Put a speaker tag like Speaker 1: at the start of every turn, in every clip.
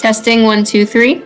Speaker 1: Testing 1, 2, 3.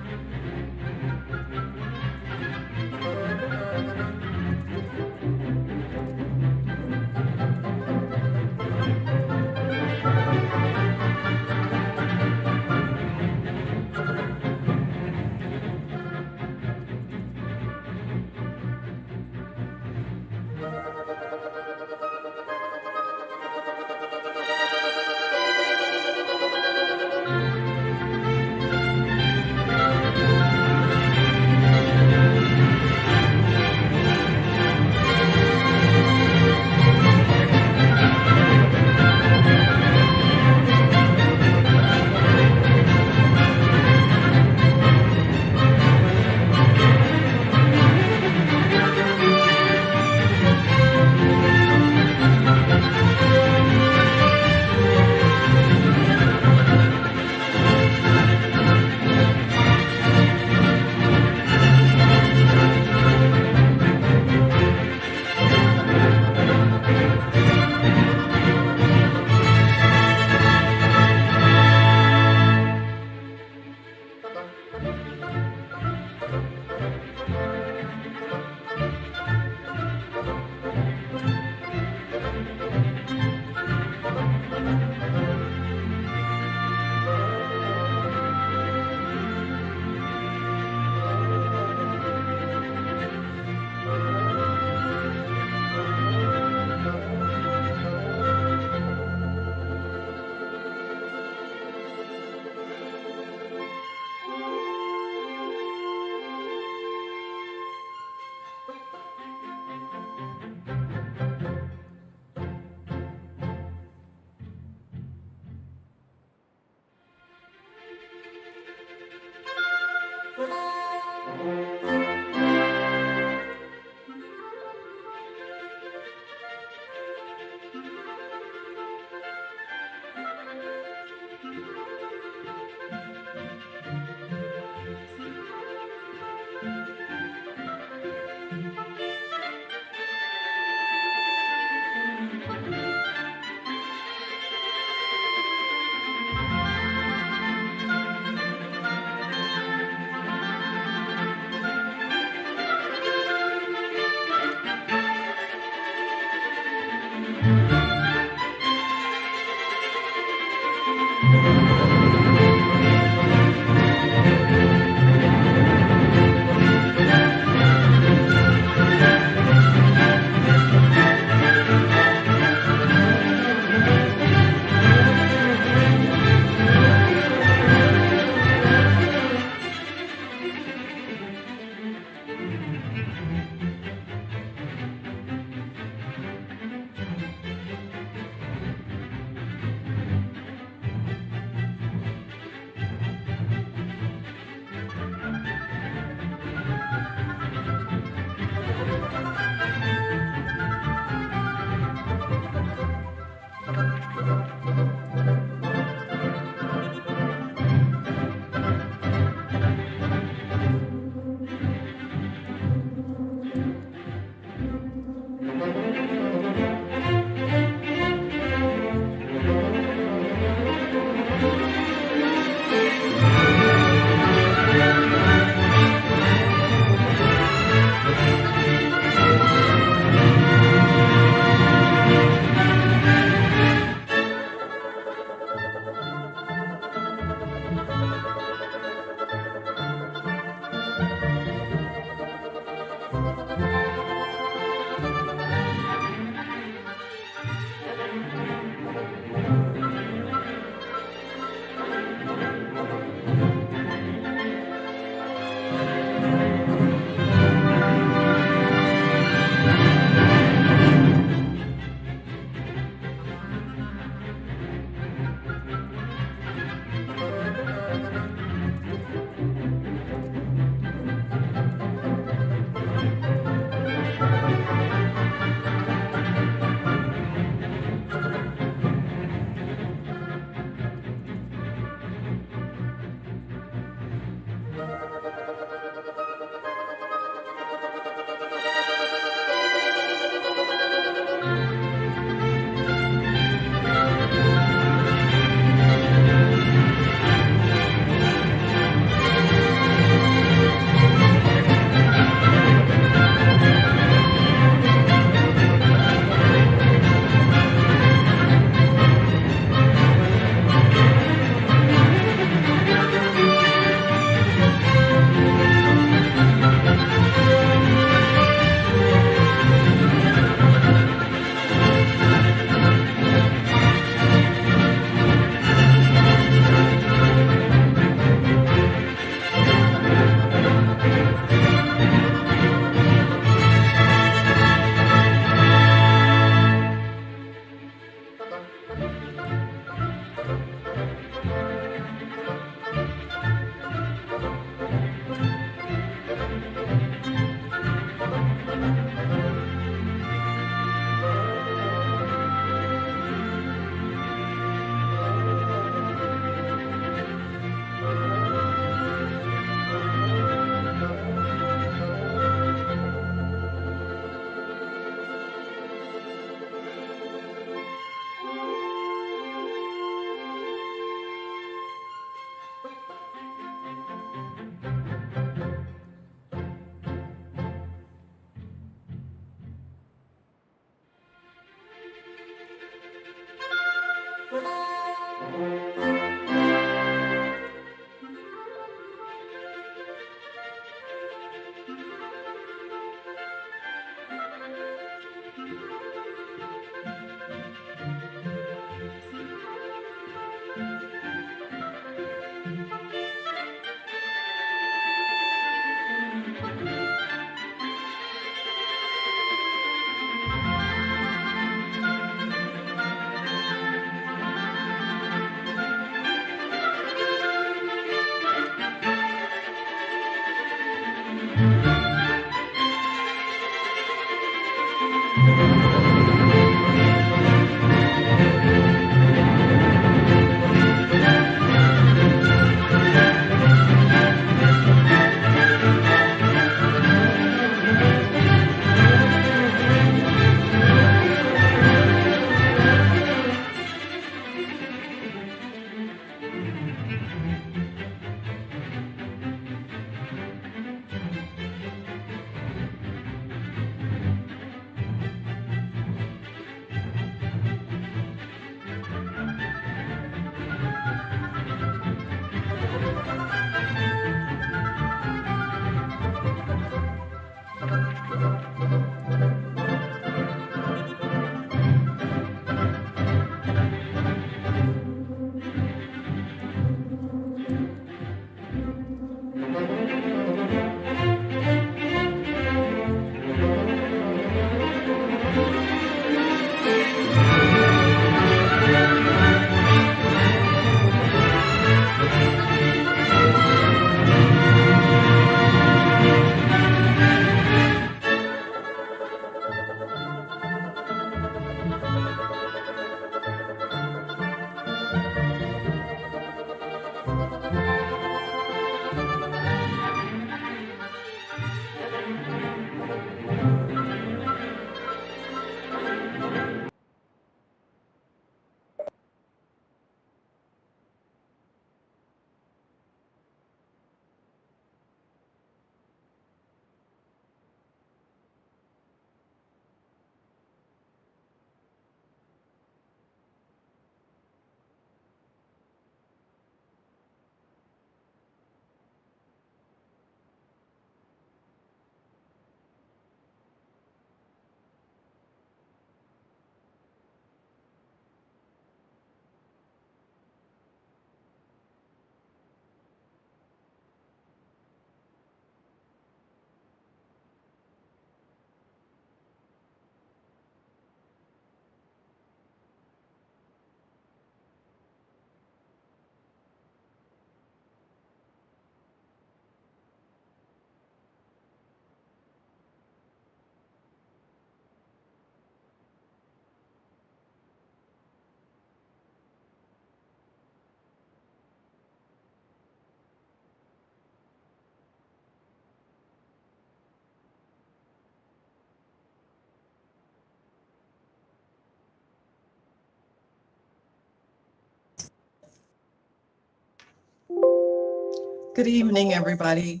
Speaker 2: Good evening, everybody.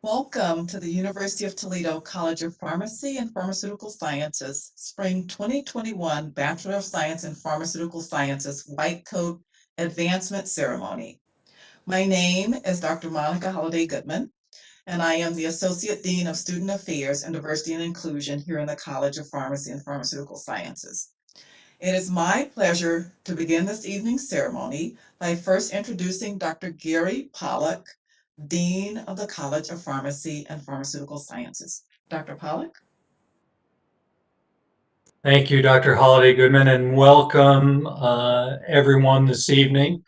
Speaker 2: Welcome to the University of Toledo College of Pharmacy and Pharmaceutical Sciences Spring 2021 Bachelor of Science in Pharmaceutical Sciences White Coat Advancement Ceremony. My name is Dr. Monica Holliday Goodman, and I am the Associate Dean of Student Affairs and Diversity and Inclusion here in the College of Pharmacy and Pharmaceutical Sciences. It is my pleasure to begin this evening's ceremony by first introducing Dr. Gary Pollock, Dean of the College of Pharmacy and Pharmaceutical Sciences. Dr. Pollock?
Speaker 3: Thank you, Dr. Holliday Goodman, and welcome everyone this evening.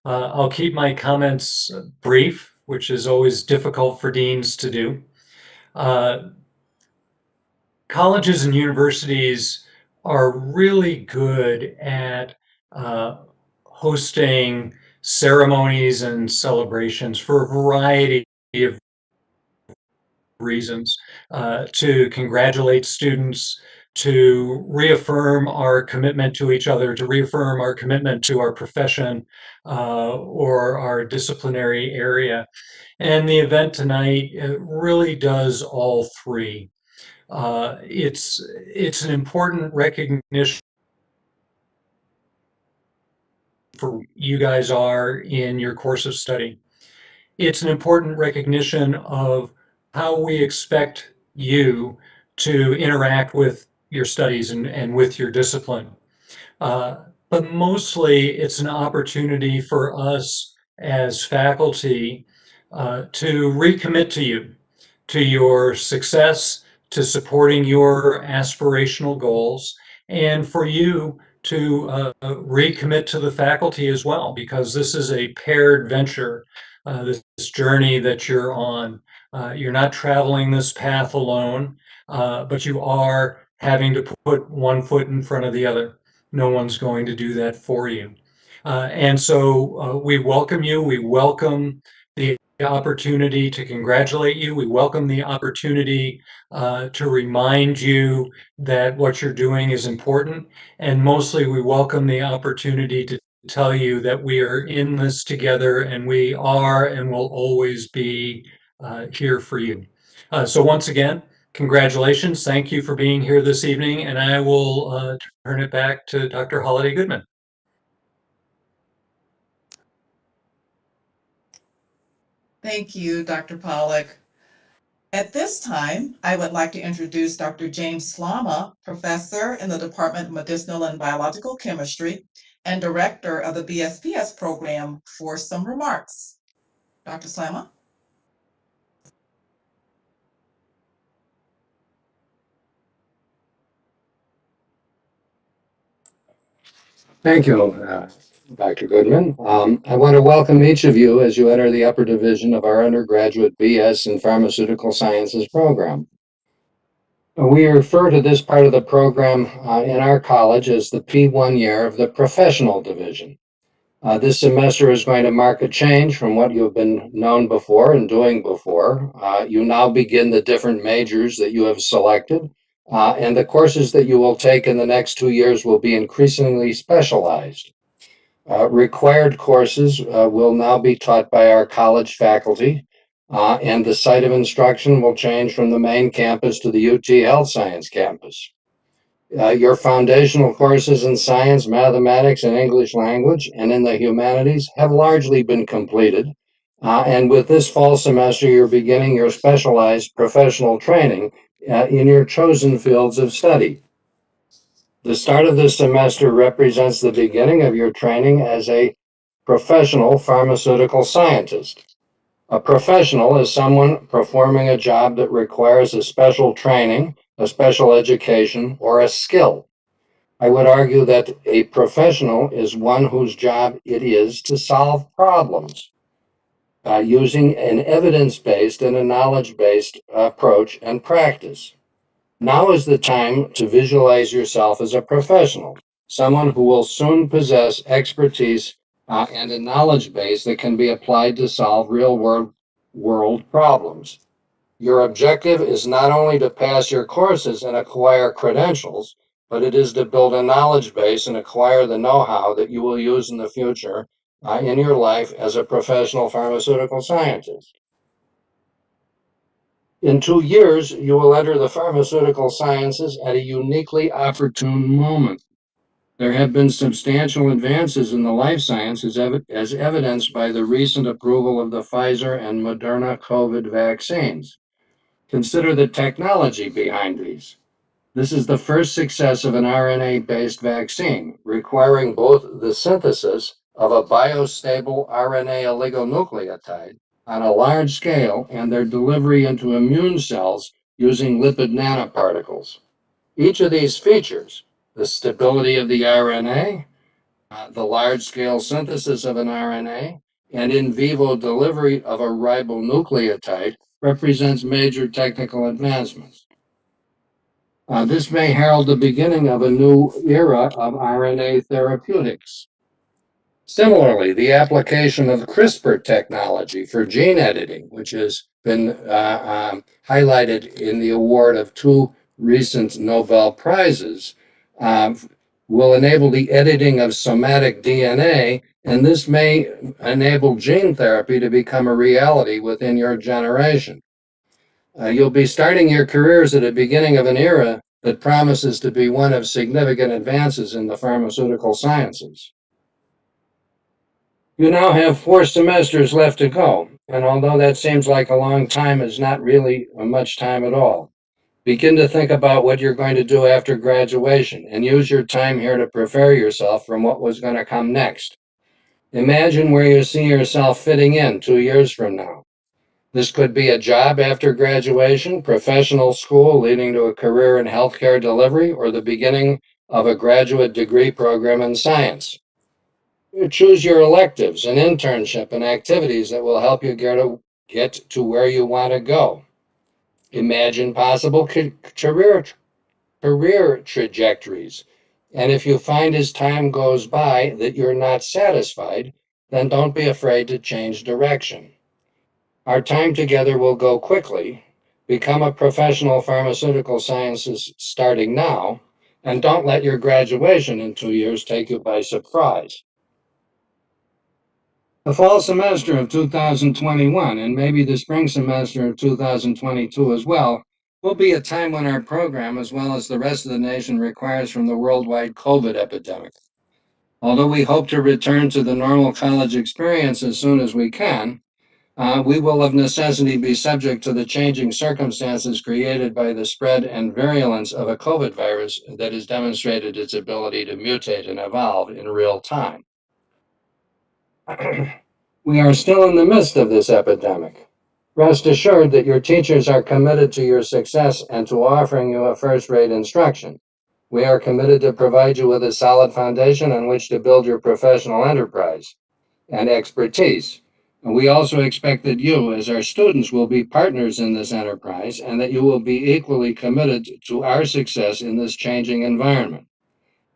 Speaker 3: I'll keep my comments brief, which is always difficult for deans to do. Colleges and universities are really good at hosting ceremonies and celebrations for a variety of reasons, to congratulate students, to reaffirm our commitment to each other, to reaffirm our commitment to our profession or our disciplinary area. And the event tonight really does all three. It's an important recognition for you guys are in your course of study. It's an important recognition of how we expect you to interact with your studies and with your discipline. Uh, but mostly, it's an opportunity for us as faculty to recommit to you, to your success, to supporting your aspirational goals, and for you to recommit to the faculty as well, because this is a paired venture, this journey that you're on. You're not traveling this path alone, but you are having to put one foot in front of the other. No one's going to do that for you. And so we welcome you. We welcome the opportunity to congratulate you. We welcome the opportunity to remind you that what you're doing is important. And mostly, we welcome the opportunity to tell you that we are in this together and we are and will always be here for you. So, once again, congratulations. Thank you for being here this evening. And I will turn it back to Dr. Holliday Goodman.
Speaker 2: Thank you, Dr. Pollock. At this time, I would like to introduce Dr. James Slama, professor in the Department of Medicinal and Biological Chemistry and director of the BSPS program, for some remarks. Dr. Slama?
Speaker 4: Thank you, Dr. Goodman. I want to welcome each of you as you enter the upper division of our undergraduate BS in Pharmaceutical Sciences program. We refer to this part of the program in our college as the P1 year of the professional division. This semester is going to mark a change from what you have been known before and doing before. You now begin the different majors that you have selected, and the courses that you will take in the next 2 years will be increasingly specialized. Required courses will now be taught by our college faculty, and the site of instruction will change from the main campus to the UT Health Science campus. Your foundational courses in science, mathematics, and English language, and in the humanities have largely been completed. And with this fall semester, you're beginning your specialized professional training in your chosen fields of study. The start of this semester represents the beginning of your training as a professional pharmaceutical scientist. A professional is someone performing a job that requires a special training, a special education, or a skill. I would argue that a professional is one whose job it is to solve problems using an evidence-based and a knowledge-based approach and practice. Now is the time to visualize yourself as a professional, someone who will soon possess expertise and a knowledge base that can be applied to solve real world problems. Your objective is not only to pass your courses and acquire credentials, but it is to build a knowledge base and acquire the know-how that you will use in the future in your life as a professional pharmaceutical scientist. In 2 years, you will enter the pharmaceutical sciences at a uniquely opportune moment. There have been substantial advances in the life sciences as evidenced by the recent approval of the Pfizer and Moderna COVID vaccines. Consider the technology behind these. This is the first success of an RNA-based vaccine, requiring both the synthesis of a biostable RNA oligonucleotide on a large scale and their delivery into immune cells using lipid nanoparticles. Each of these features, the stability of the RNA, the large-scale synthesis of an RNA, and in vivo delivery of a ribonucleotide, represents major technical advancements. This may herald the beginning of a new era of RNA therapeutics. Similarly, the application of CRISPR technology for gene editing, which has been highlighted in the award of 2 recent Nobel Prizes, will enable the editing of somatic DNA, and this may enable gene therapy to become a reality within your generation. You'll be starting your careers at the beginning of an era that promises to be one of significant advances in the pharmaceutical sciences. You now have 4 semesters left to go, and although that seems like a long time, it's not really much time at all. Begin to think about what you're going to do after graduation and use your time here to prepare yourself from what was going to come next. Imagine where you see yourself fitting in 2 years from now. This could be a job after graduation, professional school leading to a career in healthcare delivery, or the beginning of a graduate degree program in science. You choose your electives, an internship, and activities that will help you get to where you want to go. Imagine possible career trajectories. And if you find as time goes by that you're not satisfied, then don't be afraid to change direction. Our time together will go quickly. Become a professional pharmaceutical sciences starting now, and don't let your graduation in 2 years take you by surprise. The fall semester of 2021, and maybe the spring semester of 2022 as well, will be a time when our program, as well as the rest of the nation, requires from the worldwide COVID epidemic. Although we hope to return to the normal college experience as soon as we can, we will of necessity be subject to the changing circumstances created by the spread and virulence of a COVID virus that has demonstrated its ability to mutate and evolve in real time. We are still in the midst of this epidemic. Rest assured that your teachers are committed to your success and to offering you a first-rate instruction. We are committed to provide you with a solid foundation on which to build your professional enterprise and expertise. And we also expect that you, as our students, will be partners in this enterprise and that you will be equally committed to our success in this changing environment.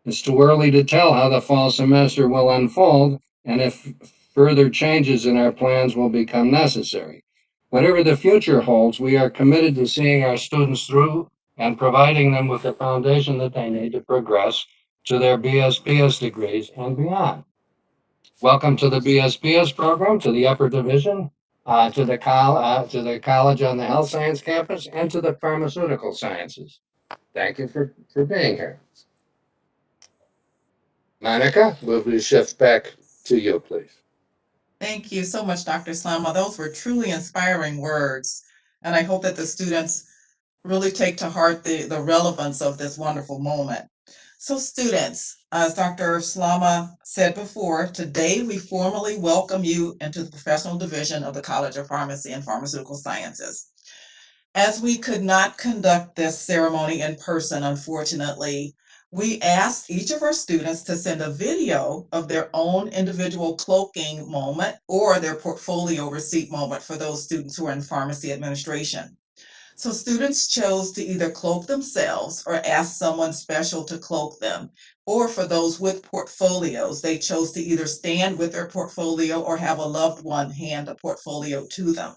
Speaker 4: It's too early to tell how the fall semester will unfold and if further changes in our plans will become necessary. Whatever the future holds, we are committed to seeing our students through and providing them with the foundation that they need to progress to their BSPS degrees and beyond. Welcome to the BSPS program, to the upper division, to the college on the health science campus, and to the pharmaceutical sciences. Thank you for being here. Monica, we'll shift back to you, please.
Speaker 2: Thank you so much, Dr. Slama. Those were truly inspiring words, and I hope that the students really take to heart the relevance of this wonderful moment. So students, as Dr. Slama said before, today we formally welcome you into the professional division of the College of Pharmacy and Pharmaceutical Sciences. As we could not conduct this ceremony in person, unfortunately, we asked each of our students to send a video of their own individual cloaking moment or their portfolio receipt moment for those students who are in pharmacy administration. So students chose to either cloak themselves or ask someone special to cloak them. Or for those with portfolios, they chose to either stand with their portfolio or have a loved one hand a portfolio to them.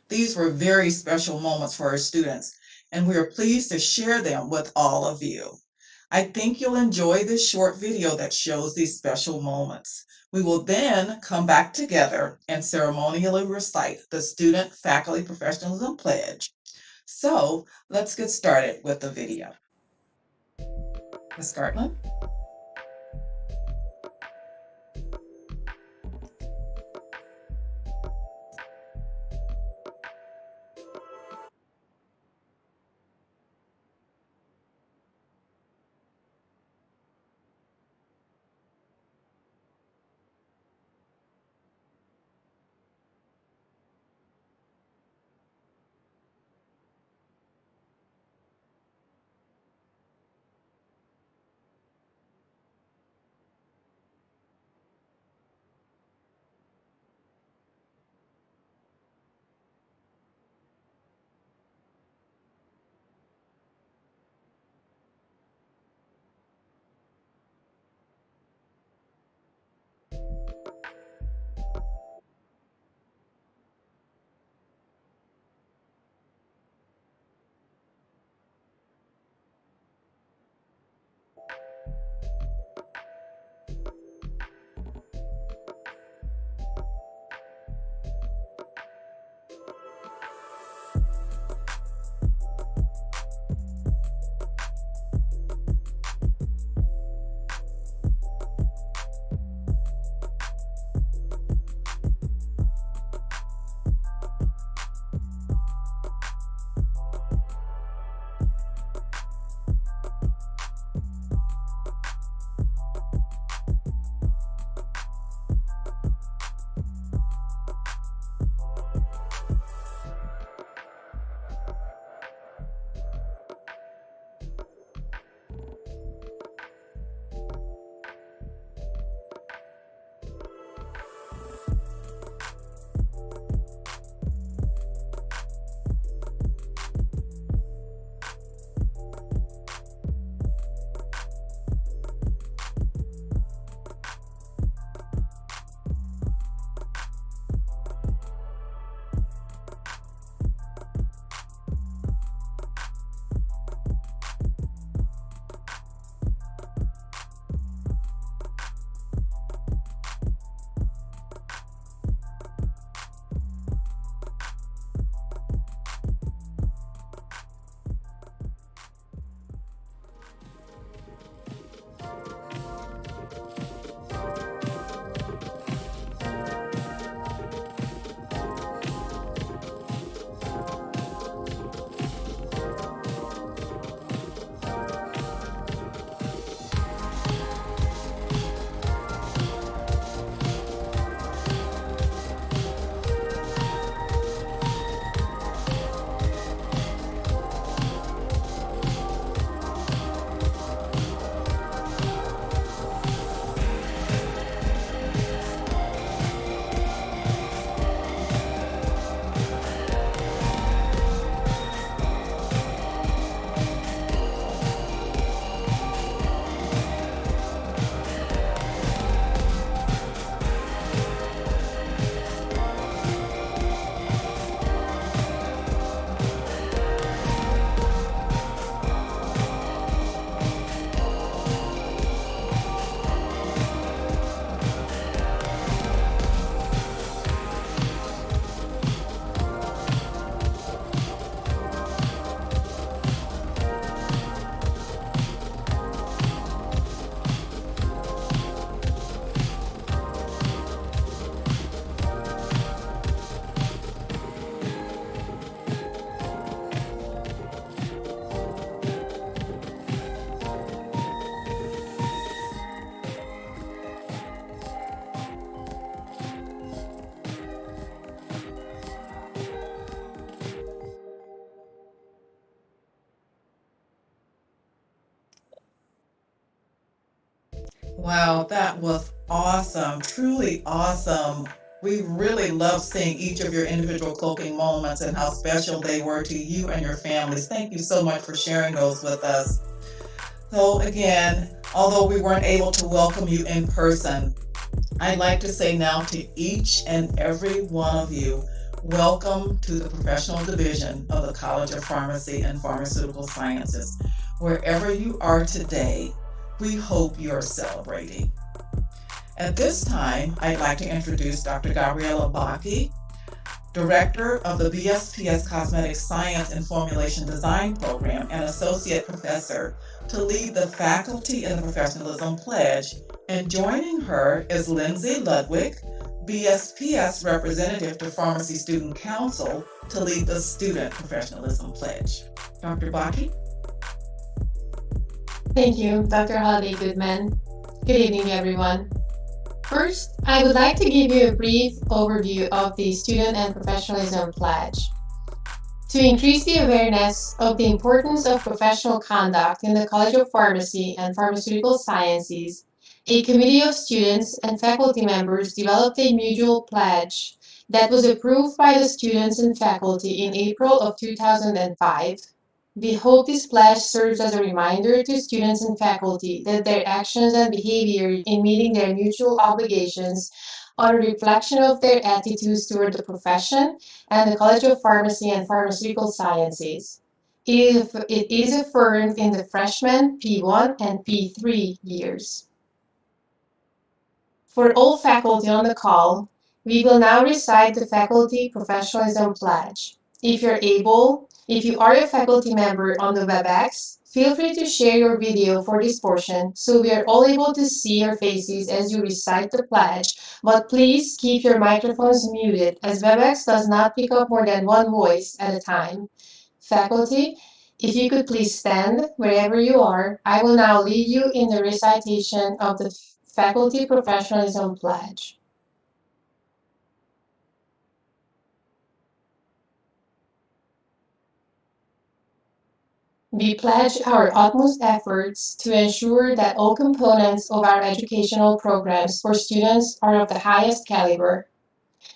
Speaker 2: These were very special moments for our students, and we are pleased to share them with all of you. I think you'll enjoy this short video that shows these special moments. We will then come back together and ceremonially recite the Student Faculty Professionalism Pledge. So let's get started with the video. Ms. Gartland? Wow, that was awesome, truly awesome. We really love seeing each of your individual cloaking moments and how special they were to you and your families. Thank you so much for sharing those with us. So again, although we weren't able to welcome you in person, I'd like to say now to each and every one of you, welcome to the Professional Division of the College of Pharmacy and Pharmaceutical Sciences. Wherever you are today, we hope you're celebrating. At this time, I'd like to introduce Dr. Gabriella Baki, Director of the BSPS Cosmetic Science and Formulation Design Program and Associate Professor, to lead the Faculty in the Professionalism Pledge. And joining her is Lindsay Ludwig, BSPS Representative to Pharmacy Student Council, to lead the Student Professionalism Pledge. Dr. Baki?
Speaker 5: Thank you, Dr. Holiday Goodman. Good evening, everyone. First, I would like to give you a brief overview of the Student and Professionalism Pledge. To increase the awareness of the importance of professional conduct in the College of Pharmacy and Pharmaceutical Sciences, a committee of students and faculty members developed a mutual pledge that was approved by the students and faculty in April of 2005. We hope this pledge serves as a reminder to students and faculty that their actions and behavior in meeting their mutual obligations are a reflection of their attitudes toward the profession and the College of Pharmacy and Pharmaceutical Sciences. It is affirmed in the freshman, P1, and P3 years. For all faculty on the call, we will now recite the Faculty Professionalism Pledge. If you are a faculty member on the WebEx, feel free to share your video for this portion so we are all able to see your faces as you recite the pledge, but please keep your microphones muted as WebEx does not pick up more than one voice at a time. Faculty, if you could please stand wherever you are, I will now lead you in the recitation of the Faculty Professionalism Pledge. We pledge our utmost efforts to ensure that all components of our educational programs for students are of the highest caliber.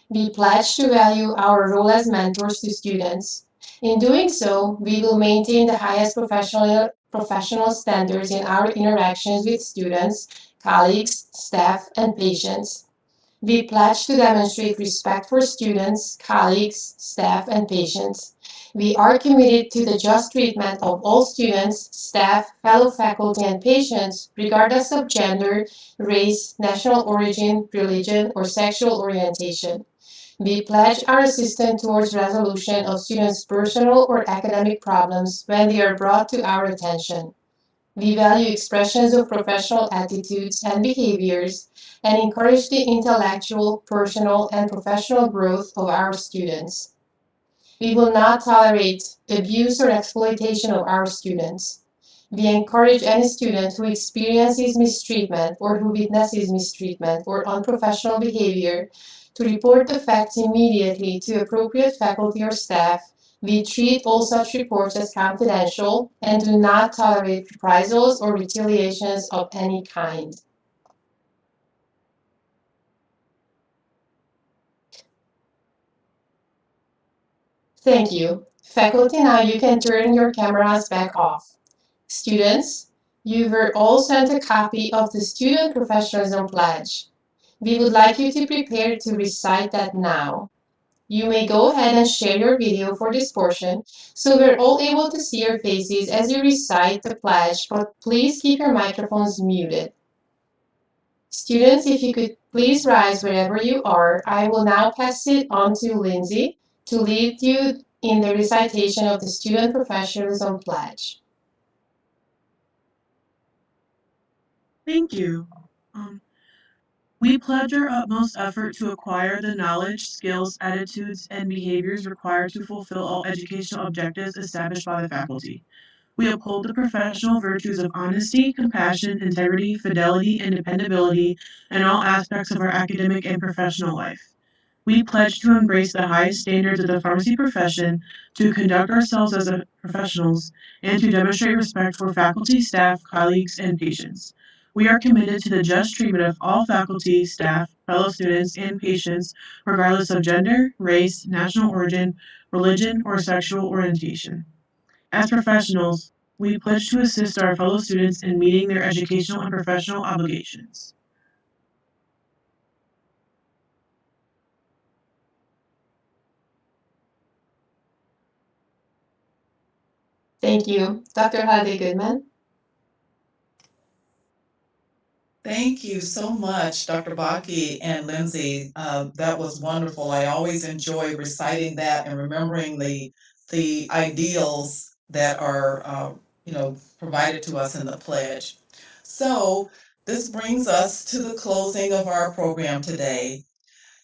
Speaker 5: We pledge to value our role as mentors to students. In doing so, we will maintain the highest professional standards in our interactions with students, colleagues, staff, and patients. We pledge to demonstrate respect for students, colleagues, staff, and patients. We are committed to the just treatment of all students, staff, fellow faculty, and patients, regardless of gender, race, national origin, religion, or sexual orientation. We pledge our assistance towards resolution of students' personal or academic problems when they are brought to our attention. We value expressions of professional attitudes and behaviors and encourage the intellectual, personal, and professional growth of our students. We will not tolerate abuse or exploitation of our students. We encourage any student who experiences mistreatment or who witnesses mistreatment or unprofessional behavior to report the facts immediately to appropriate faculty or staff. We treat all such reports as confidential and do not tolerate reprisals or retaliations of any kind. Thank you. Faculty, now you can turn your cameras back off. Students, you were all sent a copy of the Student Professionalism Pledge. We would like you to prepare to recite that now. You may go ahead and share your video for this portion so we're all able to see your faces as you recite the pledge, but please keep your microphones muted. Students, if you could please rise wherever you are, I will now pass it on to Lindsay to lead you in the recitation of the Student Professionalism Pledge.
Speaker 6: Thank you. We pledge our utmost effort to acquire the knowledge, skills, attitudes, and behaviors required to fulfill all educational objectives established by the faculty. We uphold the professional virtues of honesty, compassion, integrity, fidelity, and dependability in all aspects of our academic and professional life. We pledge to embrace the highest standards of the pharmacy profession, to conduct ourselves as professionals, and to demonstrate respect for faculty, staff, colleagues, and patients. We are committed to the just treatment of all faculty, staff, fellow students, and patients, regardless of gender, race, national origin, religion, or sexual orientation. As professionals, we pledge to assist our fellow students in meeting their educational and professional obligations.
Speaker 5: Thank you. Dr. Halliday Goodman.
Speaker 2: Thank you so much, Dr. Baki and Lindsay. That was wonderful. I always enjoy reciting that and remembering the ideals that are provided to us in the pledge. So this brings us to the closing of our program today.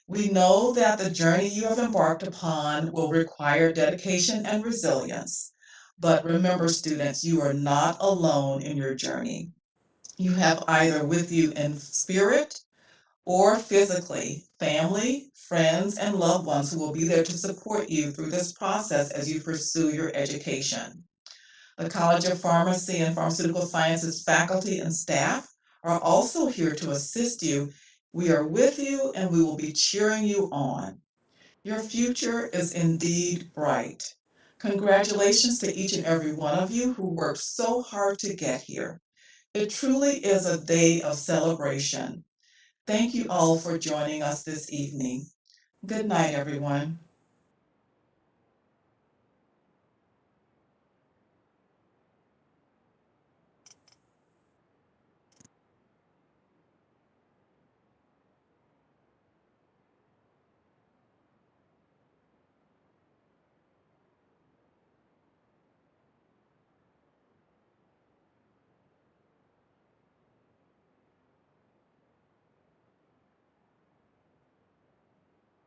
Speaker 2: We know that the journey you have embarked upon will require dedication and resilience. But remember, students, you are not alone in your journey. You have either with you in spirit or physically family, friends, and loved ones who will be there to support you through this process as you pursue your education. The College of Pharmacy and Pharmaceutical Sciences faculty and staff are also here to assist you. We are with you and we will be cheering you on. Your future is indeed bright. Congratulations to each and every one of you who worked so hard to get here. It truly is a day of celebration. Thank you all for joining us this evening. Good night, everyone.